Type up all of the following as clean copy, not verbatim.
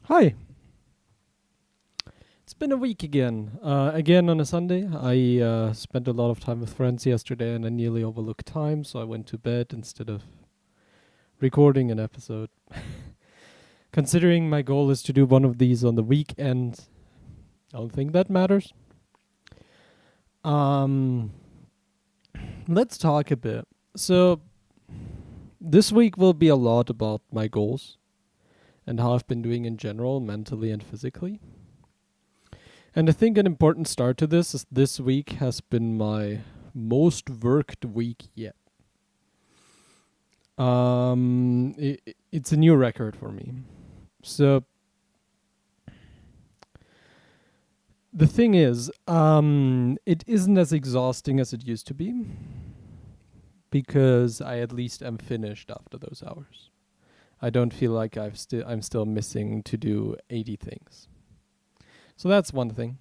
Hi. It's been a week again. Again on a Sunday. I spent a lot of time with friends yesterday and I nearly overlooked time, so I went to bed instead of recording an episode. Considering my goal is to do one of these on the weekend, I don't think that matters. Um, let's talk a bit. So, this week will be a lot about my goals and how I've been doing in general, mentally and physically. And I think an important start to this week has been my most worked week yet. It's a new record for me. So the thing is, it isn't as exhausting as it used to be because I at least am finished after those hours. I don't feel like I'm still missing to do 80 things. So that's one thing.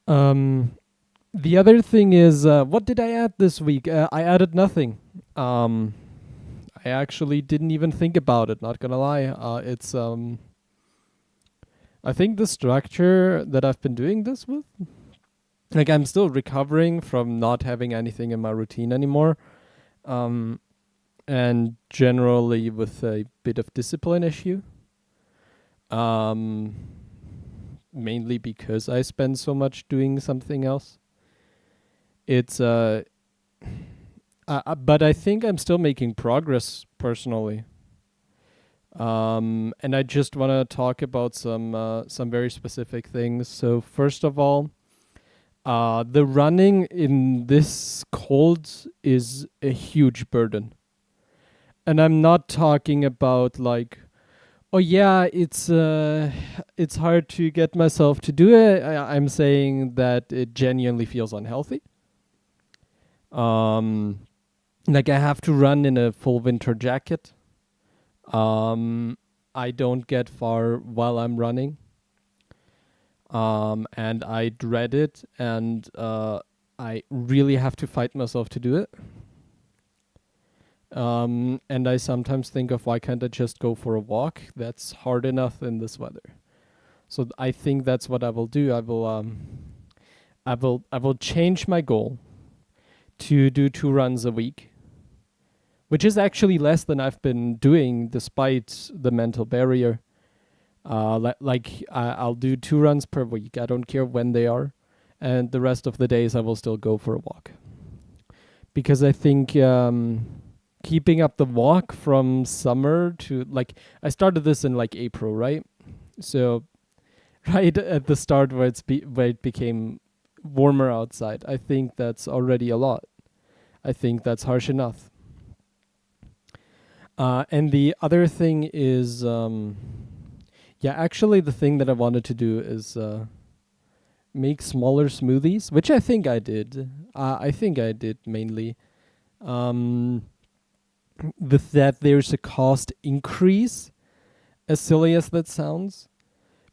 The other thing is, what did I add this week? I added nothing. I actually didn't even think about it. Not gonna lie. I think the structure that I've been doing this with, like I'm still recovering from not having anything in my routine anymore, and generally with a bit of discipline issue. Um, Mainly because I spend so much doing something else. It's but I think I'm still making progress personally. And I just want to talk about some very specific things. So first of all, the running in this cold is a huge burden, and I'm not talking about like, oh yeah, it's hard to get myself to do it. I'm saying that it genuinely feels unhealthy. Um, like I have to run in a full winter jacket. Um, I don't get far while I'm running. And I dread it, and I really have to fight myself to do it. And I sometimes think of why can't I just go for a walk? That's hard enough in this weather. So I think that's what I will do. I will change my goal to do 2 runs a week, which is actually less than I've been doing despite the mental barrier. I'll do 2 runs per week. I don't care when they are, and the rest of the days I will still go for a walk because I think keeping up the walk from summer to like I started this in like April, right? So right at the start where it became warmer outside, I think that's already a lot. I think that's harsh enough. And the other thing is, yeah, actually, the thing that I wanted to do is make smaller smoothies, which I think I did. I think I did mainly. Um, with that, there's a cost increase, as silly as that sounds,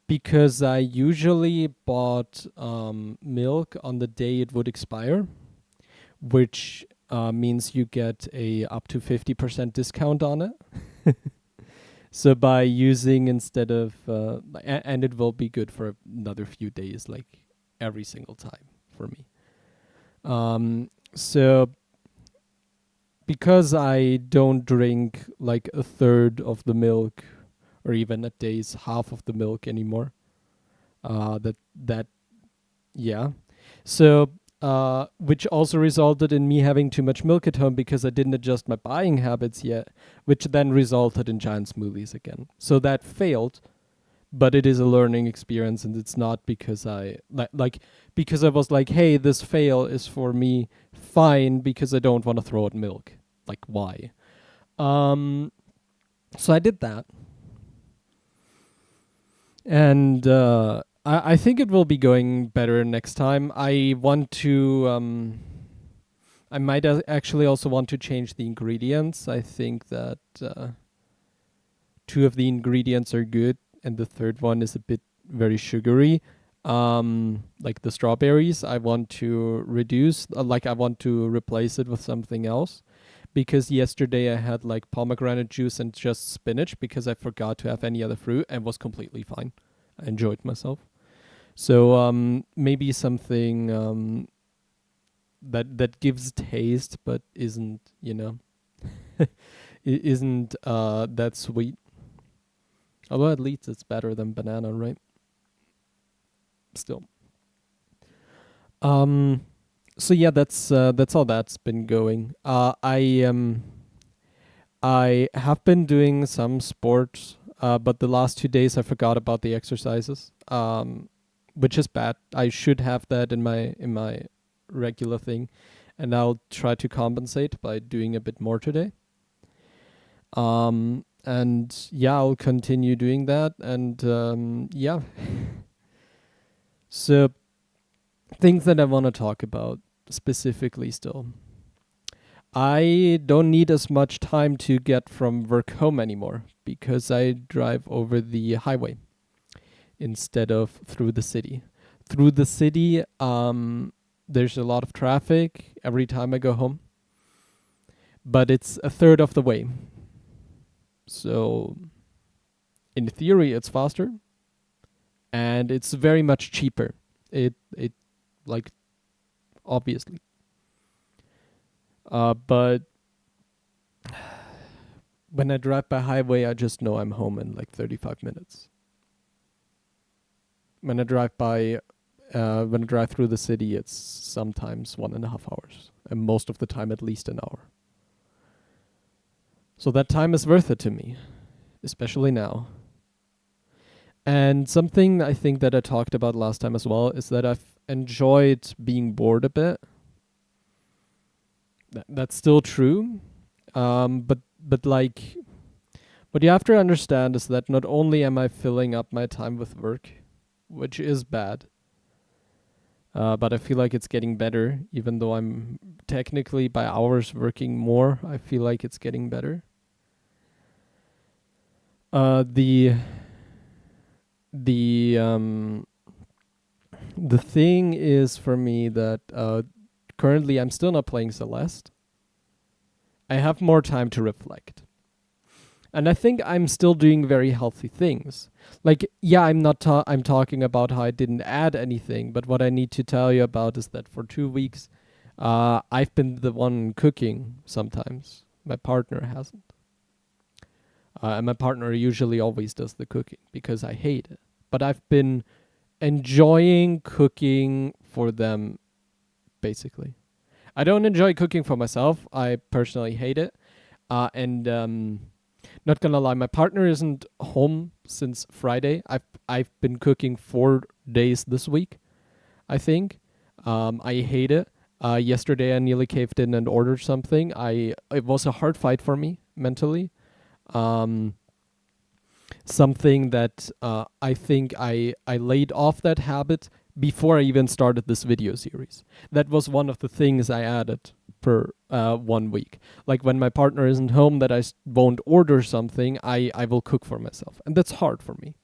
because I usually bought milk on the day it would expire, which means you get a up to 50% discount on it. So by using instead of and it will be good for another few days, like every single time for me. So because I don't drink like a third of the milk, or even at days half of the milk anymore, that yeah. So which also resulted in me having too much milk at home because I didn't adjust my buying habits yet, which then resulted in giant smoothies again. So that failed, but it is a learning experience, and it's not because because I was like, hey, this fail is for me fine because I don't want to throw out milk. Like why? Um, so I did that, and I think it will be going better next time. I want to. I might actually also want to change the ingredients. I think that 2 of the ingredients are good, and the third one is a bit very sugary. Like the strawberries, I want to reduce. Like I want to replace it with something else, because yesterday I had like pomegranate juice and just spinach because I forgot to have any other fruit and was completely fine. I enjoyed myself. So maybe something that gives taste but isn't, isn't that sweet. Although at least it's better than banana, right? Still. Um so yeah, that's all that's been going. I have been doing some sports, but the last 2 days I forgot about the exercises, which is bad. I should have that in my regular thing, and I'll try to compensate by doing a bit more today. And yeah, I'll continue doing that, and yeah. So things that I want to talk about specifically still. I don't need as much time to get from work home anymore because I drive over the highway instead of through the city. Through the city, there's a lot of traffic every time I go home, but it's a third of the way. So, in theory, it's faster and it's very much cheaper. It like obviously, but when I drive by highway, I just know I'm home in like 35 minutes. When I drive by, when I drive through the city, it's sometimes 1.5 hours, and most of the time at least an hour. So that time is worth it to me, especially now. And something I think that I talked about last time as well is that I've enjoyed being bored a bit. That's still true, but like, what you have to understand is that not only am I filling up my time with work, which is bad, but I feel like it's getting better, even though I'm technically by hours working more. I feel like it's getting better. The the um the thing is for me that currently I'm still not playing Celeste. I have more time to reflect. And I think I'm still doing very healthy things. Like, yeah, I'm talking about how I didn't add anything, but what I need to tell you about is that for 2 weeks, I've been the one cooking sometimes. My partner hasn't. And my partner usually always does the cooking because I hate it. But I've been enjoying cooking for them, basically. I don't enjoy cooking for myself. I personally hate it. And not gonna lie, my partner isn't home since Friday. I've been cooking 4 days this week, I think. I hate it. Yesterday I nearly caved in and ordered something. It was a hard fight for me mentally. Um, Something that I think I laid off that habit before I even started this video series. That was one of the things I added per 1 week. Like when my partner isn't home, that I won't order something, I will cook for myself. And that's hard for me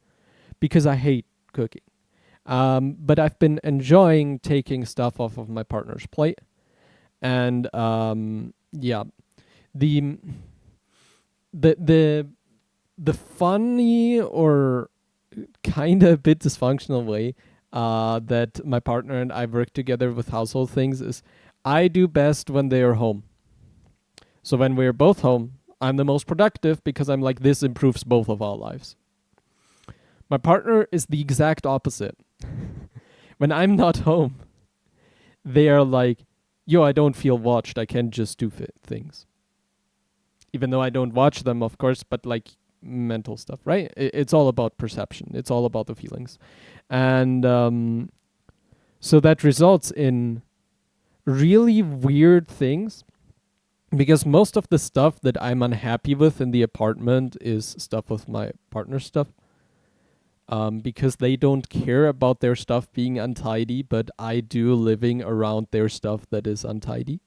because I hate cooking. But I've been enjoying taking stuff off of my partner's plate. And yeah, the the the the funny or kind of a bit dysfunctional way that my partner and I work together with household things is I do best when they are home. So when we're both home, I'm the most productive because I'm like, this improves both of our lives. My partner is the exact opposite. When I'm not home, they are like, yo, I don't feel watched. I can't just do things. Even though I don't watch them, of course, but like mental stuff, right? It's all about perception. It's all about the feelings. And so that results in really weird things because most of the stuff that I'm unhappy with in the apartment is stuff with my partner's stuff. Because they don't care about their stuff being untidy, but I do living around their stuff that is untidy.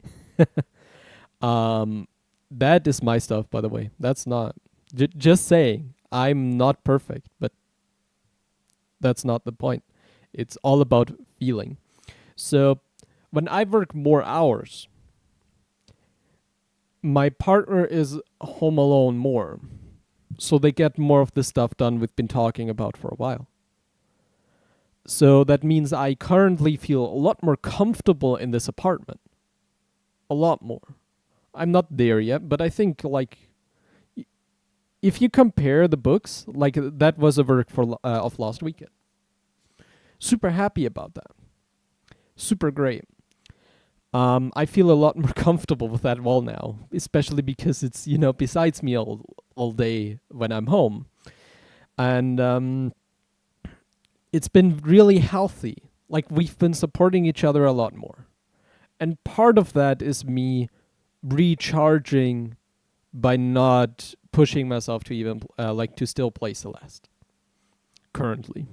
That is my stuff, by the way. That's not. Just saying, I'm not perfect, but that's not the point. It's all about feeling. So when I work more hours, my partner is home alone more, so they get more of the stuff done we've been talking about for a while. So that means I currently feel a lot more comfortable in this apartment. A lot more. I'm not there yet, but I think like if you compare the books, like that was a work for of last weekend. Super happy about that. Super great. I feel a lot more comfortable with that wall now, especially because it's besides me all day when I'm home, and it's been really healthy. Like we've been supporting each other a lot more, and part of that is me recharging by not pushing myself to even like to still play Celeste currently.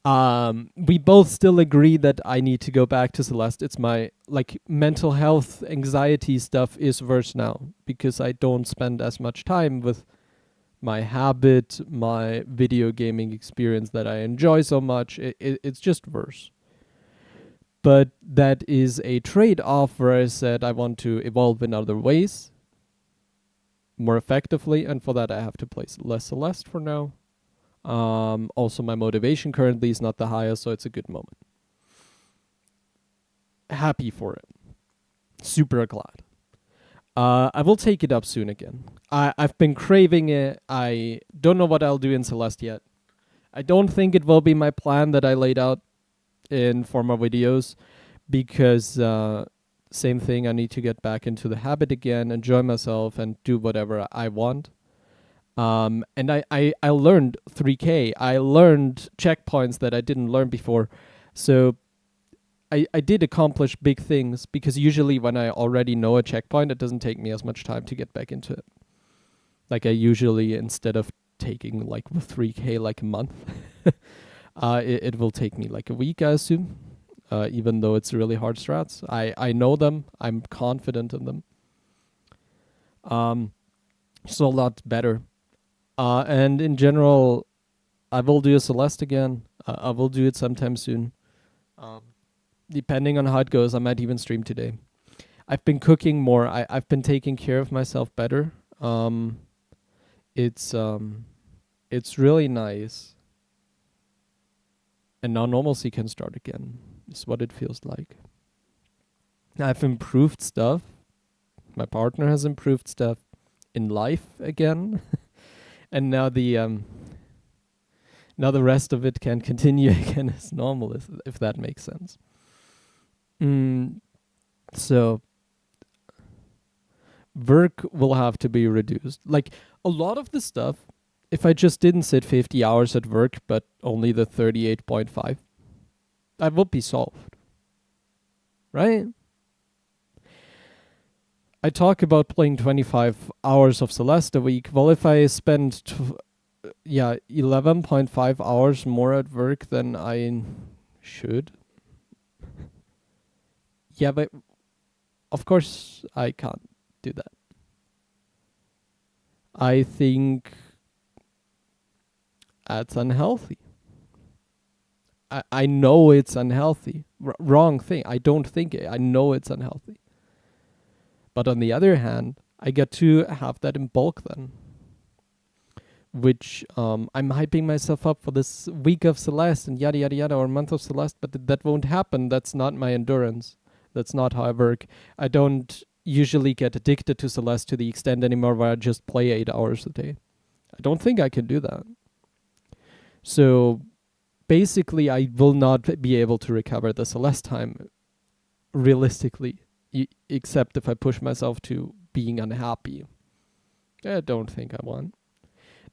We both still agree that I need to go back to Celeste. It's my like mental health anxiety stuff is worse now because I don't spend as much time with my habit, my video gaming experience that I enjoy so much. It's just worse. But that is a trade-off where I said I want to evolve in other ways more effectively, and for that I have to play less Celeste for now. Also, my motivation currently is not the highest, so it's a good moment. Happy for it. Super glad. I will take it up soon again. I've been craving it. I don't know what I'll do in Celeste yet. I don't think it will be my plan that I laid out in former videos because same thing, I need to get back into the habit again, enjoy myself, and do whatever I want. And I learned 3K. I learned checkpoints that I didn't learn before. So I did accomplish big things because usually when I already know a checkpoint, it doesn't take me as much time to get back into it. Like I usually, instead of taking like the 3K like a month, it will take me like a week, I assume. Even though it's really hard strats. I know them. I'm confident in them. So a lot better. And in general, I will do a Celeste again. I will do it sometime soon. Depending on how it goes, I might even stream today. I've been cooking more. I've been taking care of myself better. It's really nice. And now normalcy can start again. Is what it feels like. I've improved stuff. My partner has improved stuff in life again. And now the rest of it can continue again as normal, if that makes sense. So work will have to be reduced. Like a lot of the stuff, if I just didn't sit 50 hours at work, but only the 38.5, that would be solved. Right? I talk about playing 25 hours of Celeste a week. Well, if I spend 11.5 hours more at work than I should. Yeah, but of course I can't do that. I think that's unhealthy. I know it's unhealthy. Wrong thing. I don't think it. I know it's unhealthy. But on the other hand, I get to have that in bulk then. Which I'm hyping myself up for this week of Celeste and yada yada yada, or month of Celeste, but that won't happen. That's not my endurance. That's not how I work. I don't usually get addicted to Celeste to the extent anymore where I just play 8 hours a day. I don't think I can do that. So basically, I will not be able to recover the Celeste time realistically, except if I push myself to being unhappy. I don't think I want.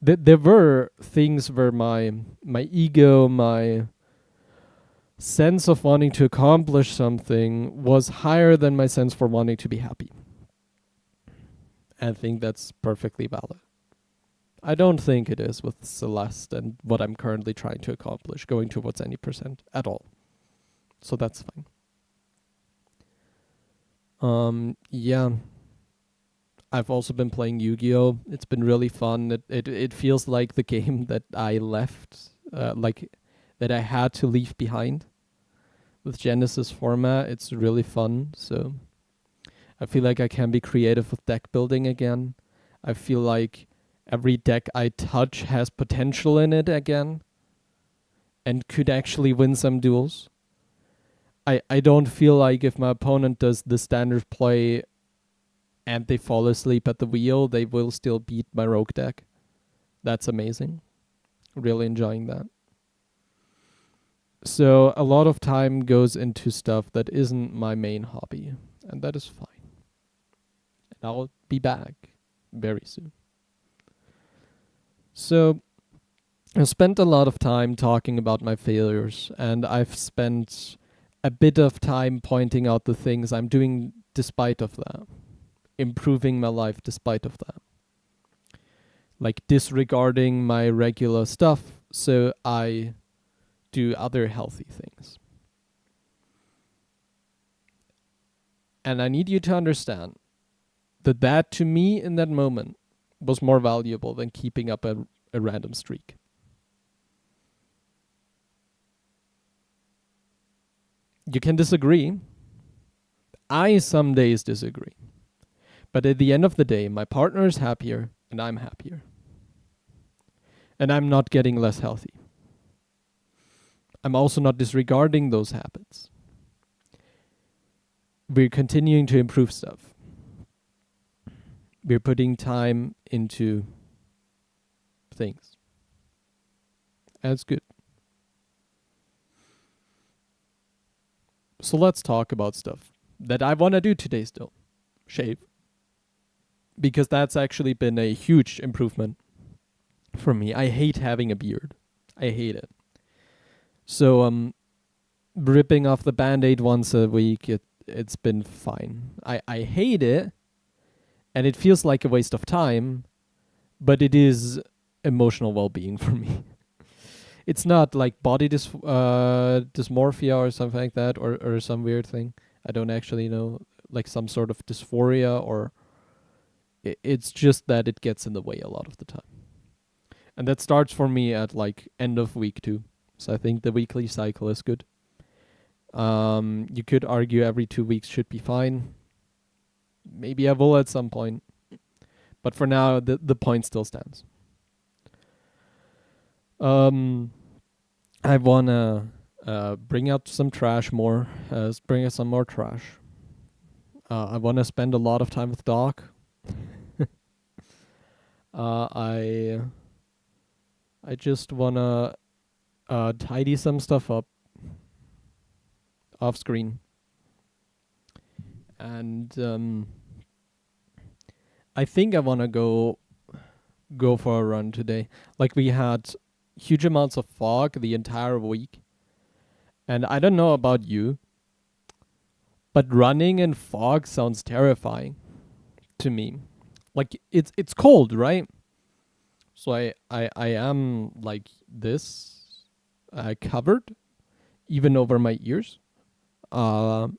There were things where my ego, my sense of wanting to accomplish something was higher than my sense for wanting to be happy. I think that's perfectly valid. I don't think it is with Celeste and what I'm currently trying to accomplish, going towards any percent at all. So that's fine. Yeah. I've also been playing Yu-Gi-Oh! It's been really fun. It feels like the game that I left, like that I had to leave behind. With Genesis format, it's really fun. So I feel like I can be creative with deck building again. I feel like every deck I touch has potential in it again and could actually win some duels. I don't feel like if my opponent does the standard play and they fall asleep at the wheel, they will still beat my rogue deck. That's amazing. Really enjoying that. So a lot of time goes into stuff that isn't my main hobby, and that is fine. And I'll be back very soon. So I've spent a lot of time talking about my failures, and I've spent a bit of time pointing out the things I'm doing despite of that, improving my life despite of that. Like disregarding my regular stuff so I do other healthy things. And I need you to understand that to me in that moment was more valuable than keeping up a random streak. You can disagree. I some days disagree. But at the end of the day, my partner is happier and I'm happier. And I'm not getting less healthy. I'm also not disregarding those habits. We're continuing to improve stuff. We're putting time into things. That's good. So let's talk about stuff that I want to do today still. Shave. Because that's actually been a huge improvement for me. I hate having a beard. I hate it. So ripping off the Band-Aid once a week, it's been fine. I hate it, and it feels like a waste of time, but it is emotional well-being for me. It's not like body dysmorphia or something like that, or some weird thing. I don't actually know, like some sort of dysphoria, or it's just that it gets in the way a lot of the time. And that starts for me at like end of week 2. So I think the weekly cycle is good. You could argue every 2 weeks should be fine. Maybe I will at some point. But for now, the point still stands. I wanna bring out some trash more. Bring out some more trash. I wanna spend a lot of time with Doc. I just wanna tidy some stuff up off screen. And I think I wanna go for a run today. Like we had huge amounts of fog the entire week. And I don't know about you, but running in fog sounds terrifying to me. Like it's cold, right? So I am like this covered even over my ears. And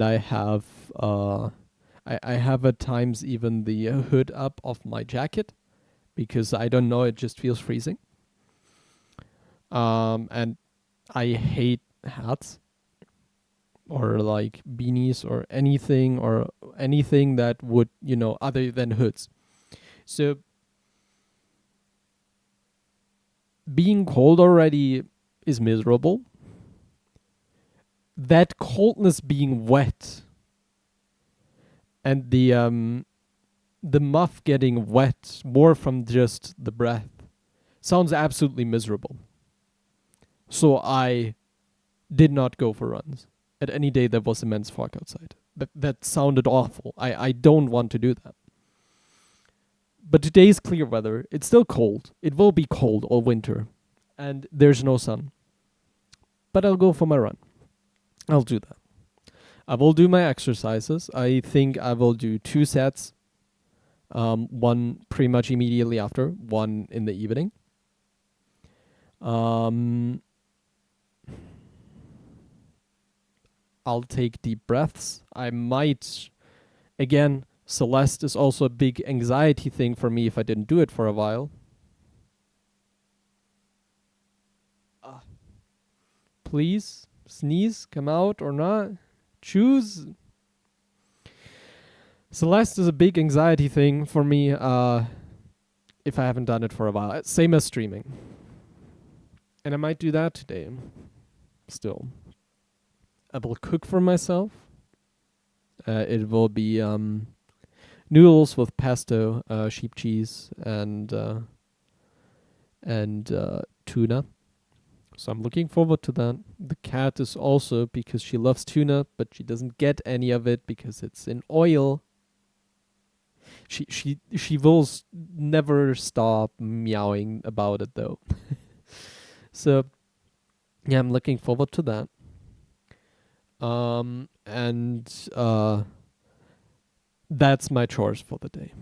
I have I have at times even the hood up of my jacket because I don't know, it just feels freezing. And I hate hats or like beanies or anything that would, other than hoods. So being cold already is miserable. That coldness being wet and the muff getting wet more from just the breath sounds absolutely miserable. So I did not go for runs at any day there was immense fog outside. That sounded awful. I don't want to do that. But today's clear weather. It's still cold. It will be cold all winter. And there's no sun. But I'll go for my run. I'll do that. I will do my exercises. I think I will do 2 sets. One pretty much immediately after, one in the evening. I'll take deep breaths. I might, again, Celeste is also a big anxiety thing for me if I didn't do it for a while. Please, sneeze, come out or not. Choose. Celeste is a big anxiety thing for me. If I haven't done it for a while, same as streaming, and I might do that today. Still, I will cook for myself. It will be noodles with pesto, sheep cheese, and tuna. So I'm looking forward to that. The cat is also, because she loves tuna, but she doesn't get any of it because it's in oil. She will never stop meowing about it though. So yeah, I'm looking forward to that. And that's my chores for the day.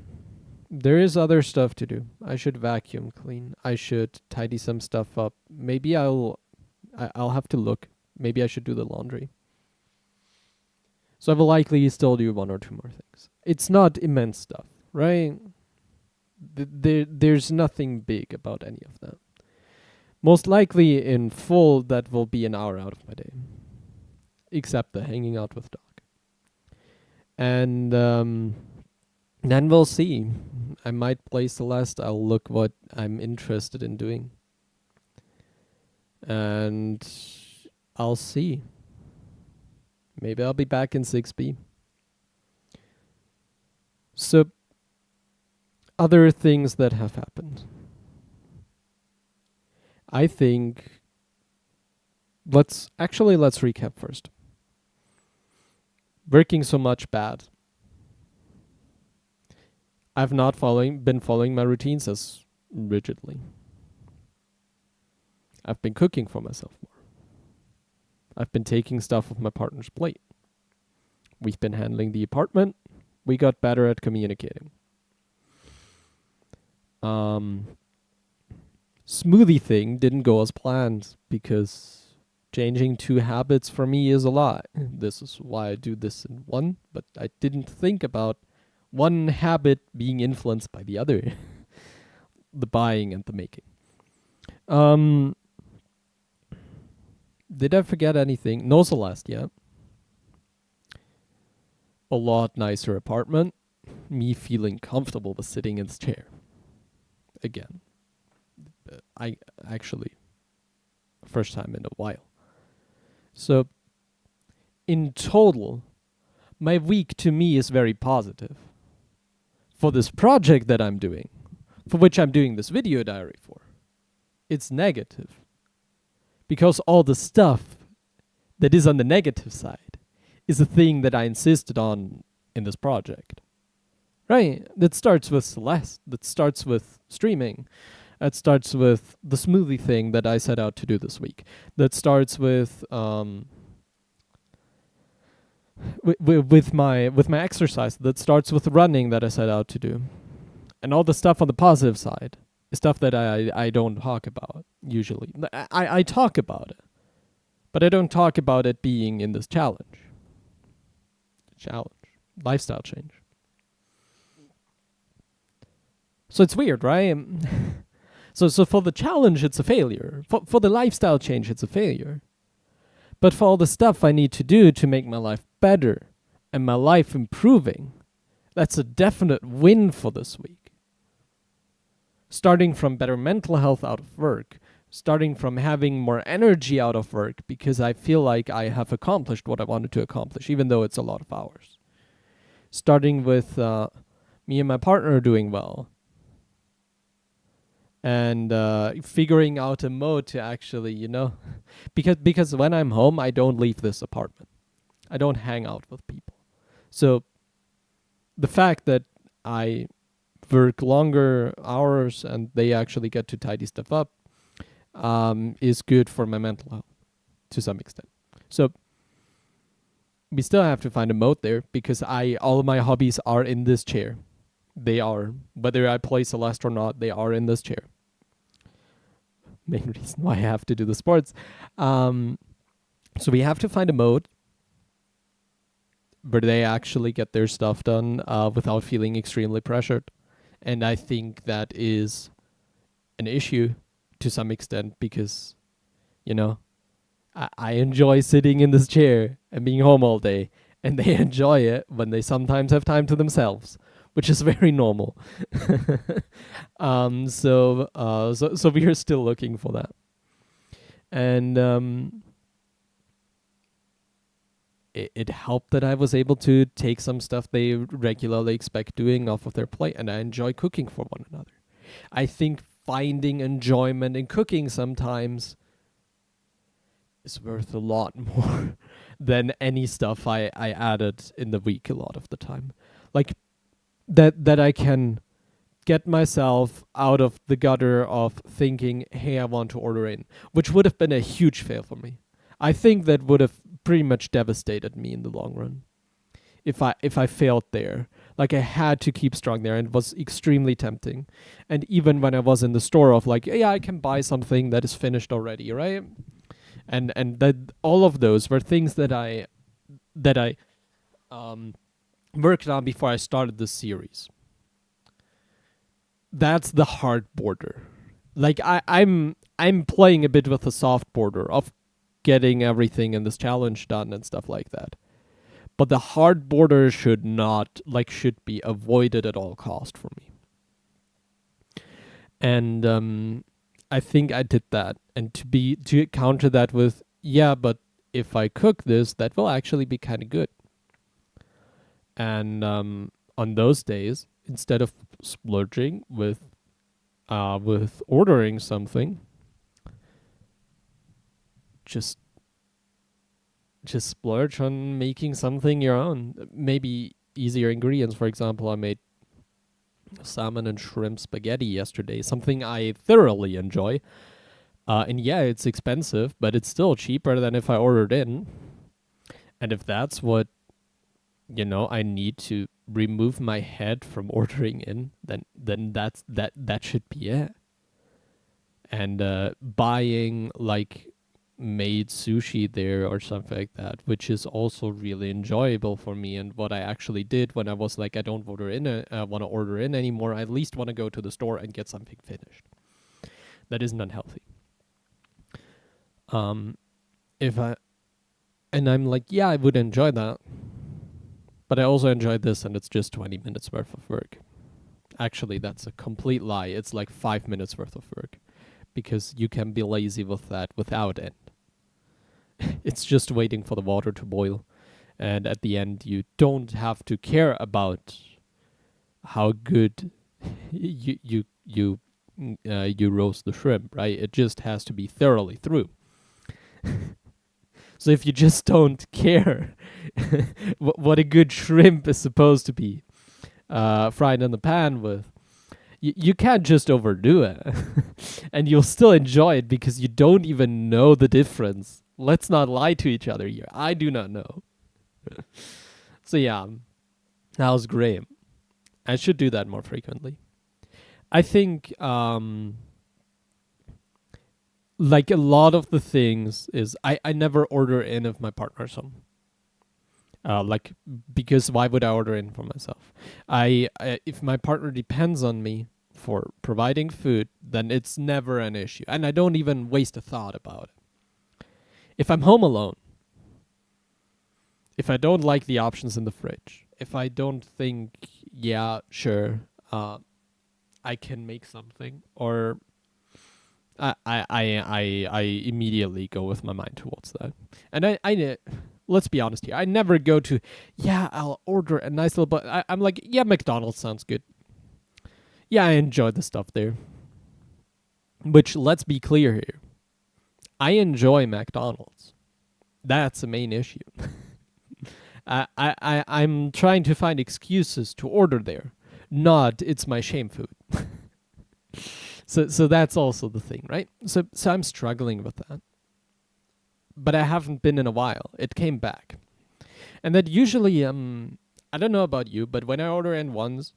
There is other stuff to do. I should vacuum clean. I should tidy some stuff up. Maybe I'll have to look. Maybe I should do the laundry. So I will likely still do one or two more things. It's not immense stuff, right? There's nothing big about any of that. Most likely in full, that will be an hour out of my day. Except the hanging out with dog. And then we'll see. I might play Celeste. I'll look what I'm interested in doing. And I'll see. Maybe I'll be back in 6B. So, other things that have happened. I think let's recap first. Working so much bad. I've not been following my routines as rigidly. I've been cooking for myself more. I've been taking stuff off my partner's plate. We've been handling the apartment. We got better at communicating. Smoothie thing didn't go as planned because changing 2 habits for me is a lot. This is why I do this in one, but I didn't think about one habit being influenced by the other. The buying and the making. Did I forget anything? No Celeste yet. A lot nicer apartment. Me feeling comfortable with sitting in this chair. Again. I actually, first time in a while. So, in total, my week to me is very positive. For this project that I'm doing, for which I'm doing this video diary for, it's negative. Because all the stuff that is on the negative side is a thing that I insisted on in this project. Right? That starts with Celeste. That starts with streaming. That starts with the smoothie thing that I set out to do this week. That starts with my exercise. That starts with running that I set out to do. And all the stuff on the positive side is stuff that I don't talk about usually. I talk about it, but I don't talk about it being in this challenge. Lifestyle change. So it's weird, right? So for the challenge, it's a failure. For the lifestyle change, it's a failure. But for all the stuff I need to do to make my life better and my life improving, that's a definite win for this week. Starting from better mental health out of work, starting from having more energy out of work because I feel like I have accomplished what I wanted to accomplish, even though it's a lot of hours. Starting with me and my partner doing well. And figuring out a mode to actually, because when I'm home, I don't leave this apartment. I don't hang out with people. So the fact that I work longer hours and they actually get to tidy stuff up is good for my mental health to some extent. So we still have to find a mode there because all of my hobbies are in this chair. They are. Whether I play Celeste or not, they are in this chair. Main reason why I have to do the sports. So we have to find a mode where they actually get their stuff done without feeling extremely pressured. And I think that is an issue to some extent because, I enjoy sitting in this chair and being home all day. and they enjoy it when they sometimes have time to themselves, which is very normal. So we are still looking for that, and it helped that I was able to take some stuff they regularly expect doing off of their plate, and I enjoy cooking for one another. I think finding enjoyment in cooking sometimes is worth a lot more than any stuff I added in the week a lot of the time. Like that I can get myself out of the gutter of thinking, hey, I want to order in, which would have been a huge fail for me. I think that would have pretty much devastated me in the long run if I failed there. Like I had to keep strong there, and it was extremely tempting. And even when I was in the store of like, yeah, I can buy something that is finished already, right? And that all of those were things that I um worked on before I started this series. That's the hard border. Like I'm playing a bit with the soft border of getting everything in this challenge done and stuff like that. But the hard border should be avoided at all cost for me. And I think I did that. And to counter that with, yeah, but if I cook this, that will actually be kind of good. And on those days, instead of splurging with ordering something, just splurge on making something your own. Maybe easier ingredients. For example, I made salmon and shrimp spaghetti yesterday, something I thoroughly enjoy. And yeah, it's expensive, but it's still cheaper than if I ordered in. And if that's what I need to remove my head from ordering in, then that should be it. And buying like made sushi there or something like that, which is also really enjoyable for me. And what I actually did when I was like, I don't want to order in anymore. I at least want to go to the store and get something finished. That isn't unhealthy. If I and I'm like, yeah, I would enjoy that, but I also enjoy this, and it's just 20 minutes worth of work. Actually, that's a complete lie. It's like 5 minutes worth of work, because you can be lazy with that without it. It's just waiting for the water to boil, and at the end, you don't have to care about how good you roast the shrimp, right? It just has to be thoroughly through. So if you just don't care what a good shrimp is supposed to be fried in the pan with, you can't just overdo it. And you'll still enjoy it because you don't even know the difference. Let's not lie to each other here. I do not know. So yeah, that was great. I should do that more frequently. I think like a lot of the things is I never order in if my partner's home. Like, because why would I order in for myself? I if my partner depends on me for providing food, then it's never an issue, and I don't even waste a thought about it. If I'm home alone, if I don't like the options in the fridge, if I don't think, yeah, sure, I can make something, or I immediately go with my mind towards that. And I let's be honest here. I never go to, yeah, I'll order a nice little, but I'm like, yeah, McDonald's sounds good. Yeah, I enjoy the stuff there. Which, let's be clear here, I enjoy McDonald's. That's the main issue. I'm trying to find excuses to order there, not it's my shame food. So that's also the thing, right? So I'm struggling with that. But I haven't been in a while. It came back. And that usually I don't know about you, but when I order in once,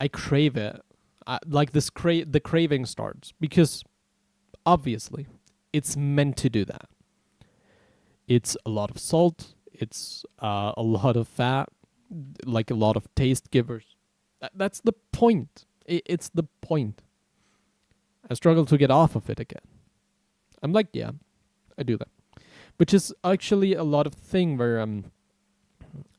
I crave it. Like the craving starts, because obviously it's meant to do that. It's a lot of salt, it's a lot of fat, like a lot of taste givers. That's the point. It's the point. I struggle to get off of it again. I'm like, yeah, I do that. Which is actually a lot of thing where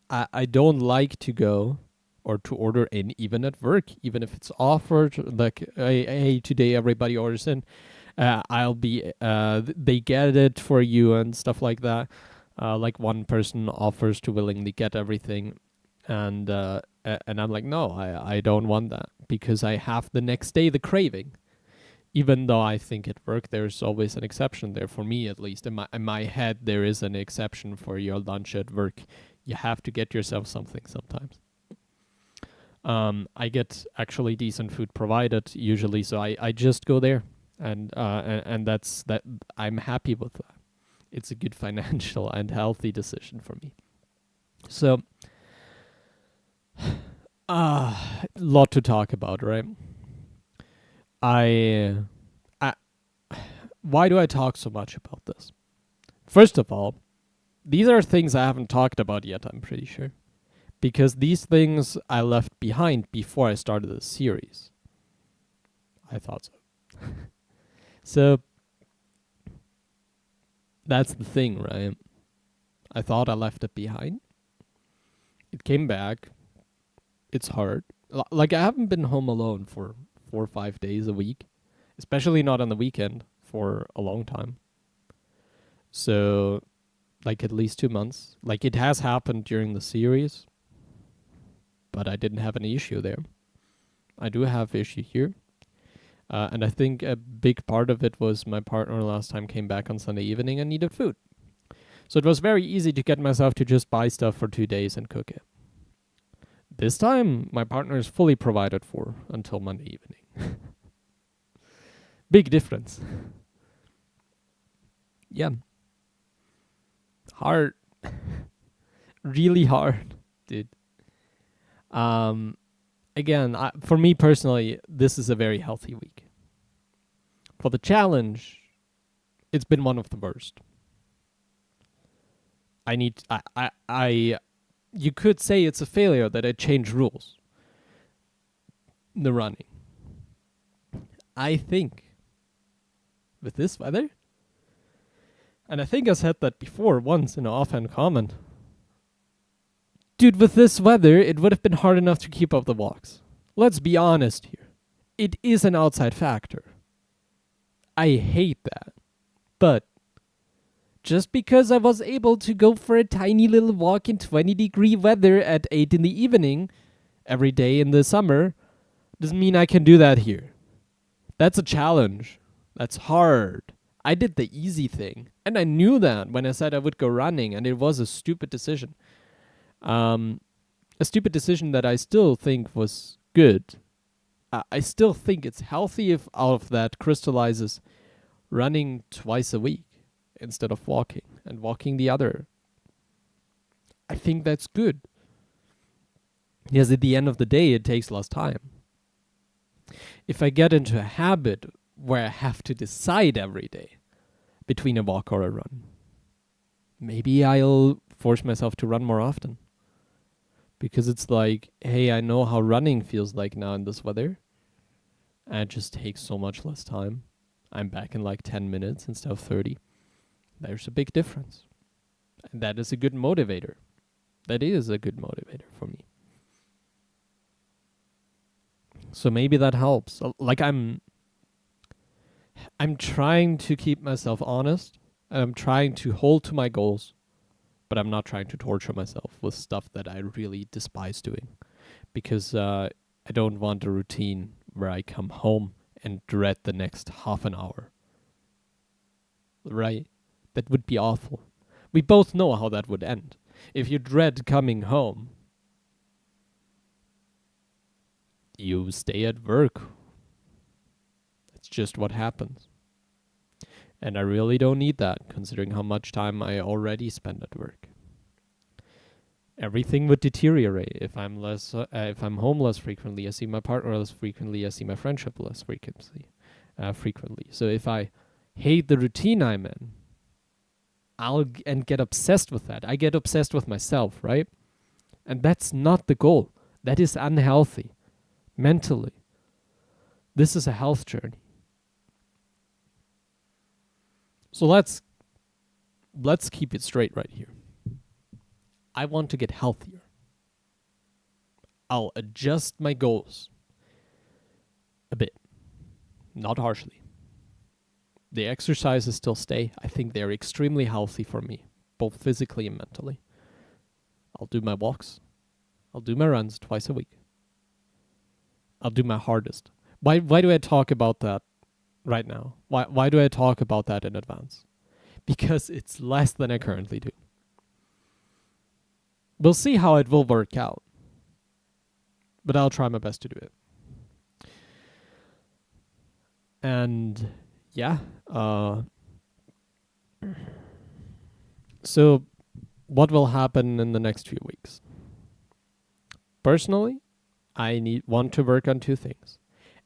I don't like to go or to order in even at work, even if it's offered like hey today everybody orders in. I'll be they get it for you and stuff like that. Like one person offers to willingly get everything, and I'm like, no, I don't want that because I have the next day the craving. Even though I think at work there's always an exception there for me, at least in my head there is an exception for your lunch at work. You have to get yourself something sometimes. I get actually decent food provided usually, so I just go there, and that's that. I'm happy with that. It's a good financial and healthy decision for me. So, lot to talk about, right? I, I why do I talk so much about this? First of all, these are things I haven't talked about yet, I'm pretty sure. Because these things I left behind before I started the series. I thought so. So, that's the thing, right? I thought I left it behind. It came back. It's hard. Like, I haven't been home alone for 4 or 5 days a week, especially not on the weekend for a long time. So, like, at least 2 months. Like, it has happened during the series, but I didn't have any issue there. I do have issue here. And I think a big part of it was my partner last time came back on Sunday evening and needed food. So it was very easy to get myself to just buy stuff for 2 days and cook it. This time, my partner is fully provided for until Monday evening. Big difference. Yeah. Hard. Really hard, dude. Again, for me personally, this is a very healthy week. For the challenge, it's been one of the worst. You could say it's a failure that I changed rules. The running. I think with this weather, and I think I said that before once in an offhand comment. Dude, with this weather, it would have been hard enough to keep up the walks. Let's be honest here. It is an outside factor. I hate that. But just because I was able to go for a tiny little walk in 20-degree weather at 8 in the evening every day in the summer doesn't mean I can do that here. That's a challenge. That's hard. I did the easy thing. And I knew that when I said I would go running, and it was a stupid decision. A stupid decision that I still think was good. I still think it's healthy if out of that crystallizes running twice a week instead of walking, and walking the other. I think that's good. Because at the end of the day, it takes less time. If I get into a habit where I have to decide every day between a walk or a run, maybe I'll force myself to run more often. Because it's like, hey, I know how running feels like now in this weather. And it just takes so much less time. I'm back in like 10 minutes instead of 30. There's a big difference. And that is a good motivator. That is a good motivator for me. So maybe that helps. Like I'm trying to keep myself honest, and I'm trying to hold to my goals, but I'm not trying to torture myself with stuff that I really despise doing, because I don't want a routine where I come home and dread the next half an hour. Right? That would be awful. We both know how that would end. If you dread coming home, you stay at work. That's just what happens. And I really don't need that, considering how much time I already spend at work. Everything would deteriorate if I'm home less frequently. I see my partner less frequently. I see my friendship less frequently. So if I hate the routine I'm in, and get obsessed with that. I get obsessed with myself, right? And that's not the goal. That is unhealthy mentally. This is a health journey. So let's keep it straight right here. I want to get healthier. I'll adjust my goals a bit, not harshly. The exercises still stay. I think they're extremely healthy for me, both physically and mentally. I'll do my walks. I'll do my runs twice a week. I'll do my hardest. Why do I talk about that right now? Why do I talk about that in advance? Because it's less than I currently do. We'll see how it will work out. But I'll try my best to do it. And yeah, so what will happen in the next few weeks? Personally, I want to work on two things.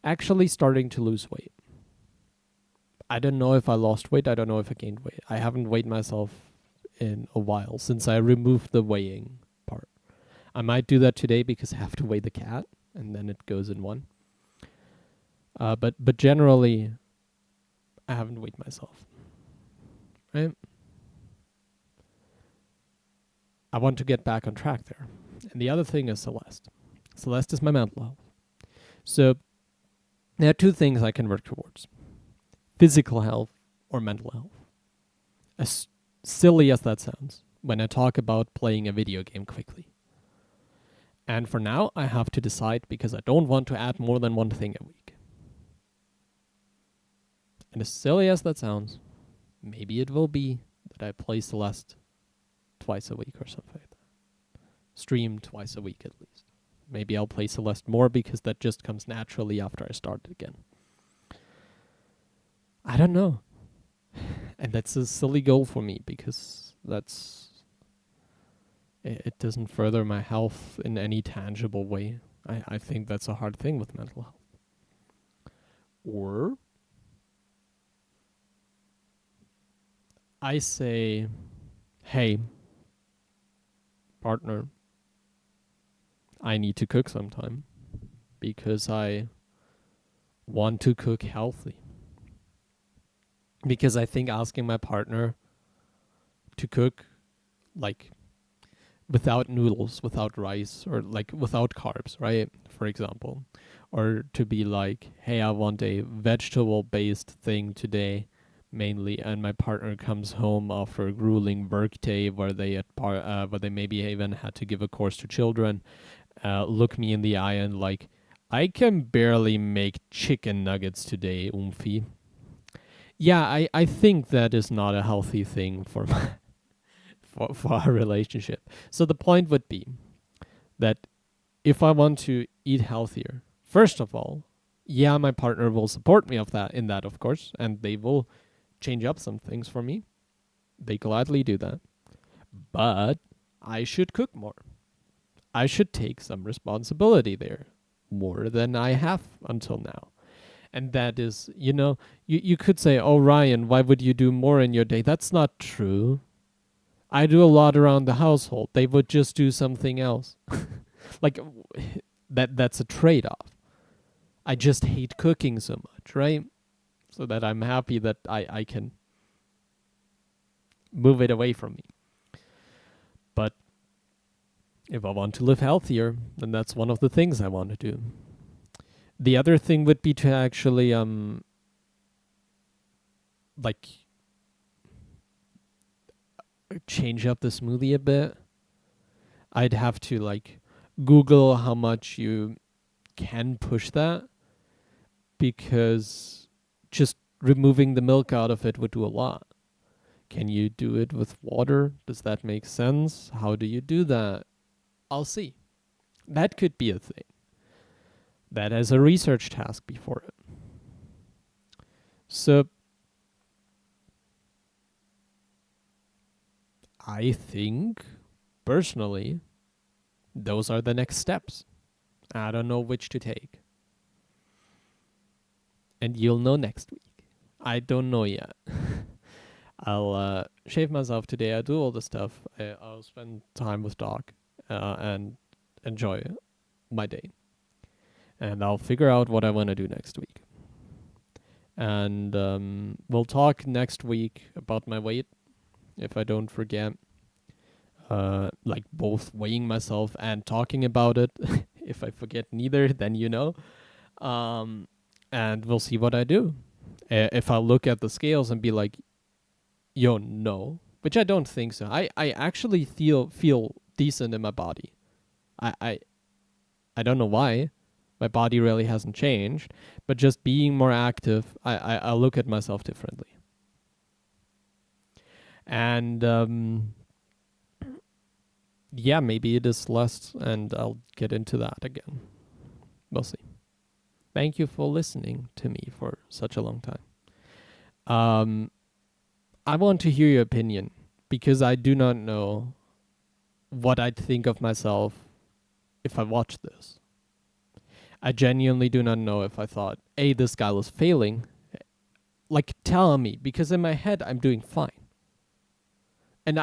Actually starting to lose weight. I don't know if I lost weight. I don't know if I gained weight. I haven't weighed myself in a while since I removed the weighing part. I might do that today because I have to weigh the cat, and then it goes in one. But generally, I haven't weighed myself. Right? I want to get back on track there. And the other thing is Celeste. Celeste is my mental health. So there are two things I can work towards. Physical health or mental health. As silly as that sounds when I talk about playing a video game quickly. And for now, I have to decide because I don't want to add more than one thing a week. And as silly as that sounds, maybe it will be that I play Celeste twice a week or something like that. Stream twice a week at least. Maybe I'll play Celeste more because that just comes naturally after I start it again. I don't know. And that's a silly goal for me because it doesn't further my health in any tangible way. I think that's a hard thing with mental health. Or I say, hey, partner, I need to cook sometime because I want to cook healthy. Because I think asking my partner to cook, like, without noodles, without rice, or like without carbs, right? For example. Or to be like, hey, I want a vegetable-based thing today, mainly, and my partner comes home after a grueling work day where they maybe even had to give a course to children, look me in the eye and like, I can barely make chicken nuggets today, Umfi. Yeah, I think that is not a healthy thing for for our relationship. So the point would be that if I want to eat healthier, first of all, yeah, my partner will support me in that, of course, and they will change up some things for me. They gladly do that. But I should cook more. I should take some responsibility there, more than I have until now. And that is, you could say, oh, Ryan, why would you do more in your day? That's not true. I do a lot around the household. They would just do something else. Like, that's a trade-off. I just hate cooking so much, right? So that I'm happy that I can move it away from me. But if I want to live healthier, then that's one of the things I want to do. The other thing would be to actually like change up the smoothie a bit. I'd have to like Google how much you can push that, because just removing the milk out of it would do a lot. Can you do it with water? Does that make sense? How do you do that? I'll see. That could be a thing. That has a research task before it. So I think, personally, those are the next steps. I don't know which to take. And you'll know next week. I don't know yet. I'll shave myself today. I do all the stuff. I'll spend time with Doc and enjoy my day. And I'll figure out what I want to do next week. And we'll talk next week about my weight, if I don't forget. like both weighing myself and talking about it. If I forget neither, then and we'll see what I do. If I look at the scales and be like, yo, no, which I don't think so. I actually feel decent in my body. I, I I don't know why. My body really hasn't changed, but just being more active, I look at myself differently. And yeah, maybe it is less, and I'll get into that again. We'll see. Thank you for listening to me for such a long time. I want to hear your opinion because I do not know what I'd think of myself if I watched this. I genuinely do not know if I thought, A, this guy was failing. Like, tell me, because in my head, I'm doing fine. And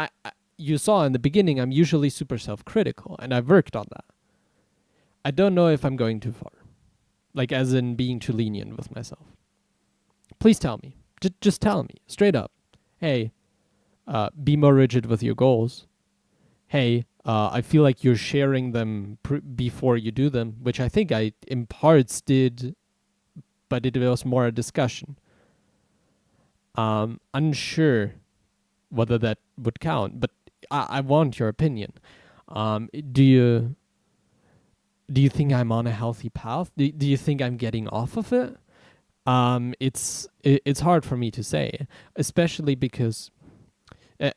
you saw in the beginning, I'm usually super self-critical, and I've worked on that. I don't know if I'm going too far. Like, as in being too lenient with myself. Please tell me. Just tell me, straight up. Hey, be more rigid with your goals. Hey, I feel like you're sharing them before you do them, which I think I in parts did, but it was more a discussion. Unsure whether that would count, but I want your opinion. Do you think I'm on a healthy path? Do you think I'm getting off of it? It's hard for me to say, especially because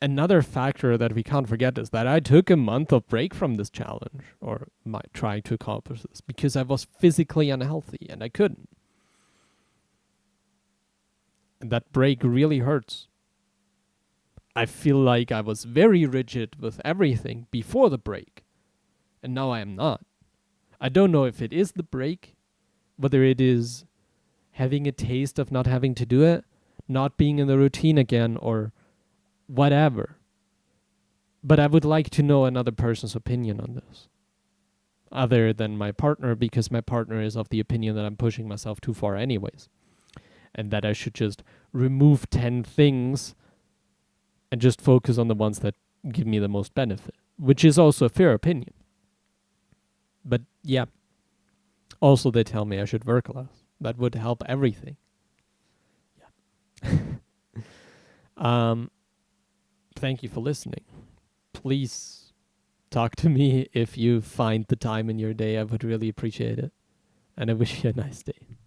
another factor that we can't forget is that I took a month of break from this challenge, or trying to accomplish this, because I was physically unhealthy and I couldn't. And that break really hurts. I feel like I was very rigid with everything before the break, and now I am not. I don't know if it is the break, whether it is having a taste of not having to do it, not being in the routine again, or whatever. But I would like to know another person's opinion on this, other than my partner, because my partner is of the opinion that I'm pushing myself too far anyways, and that I should just remove 10 things and just focus on the ones that give me the most benefit, which is also a fair opinion. But yeah, also they tell me I should work less. That would help everything. Yeah. Thank you for listening. Please talk to me if you find the time in your day. I would really appreciate it. And I wish you a nice day.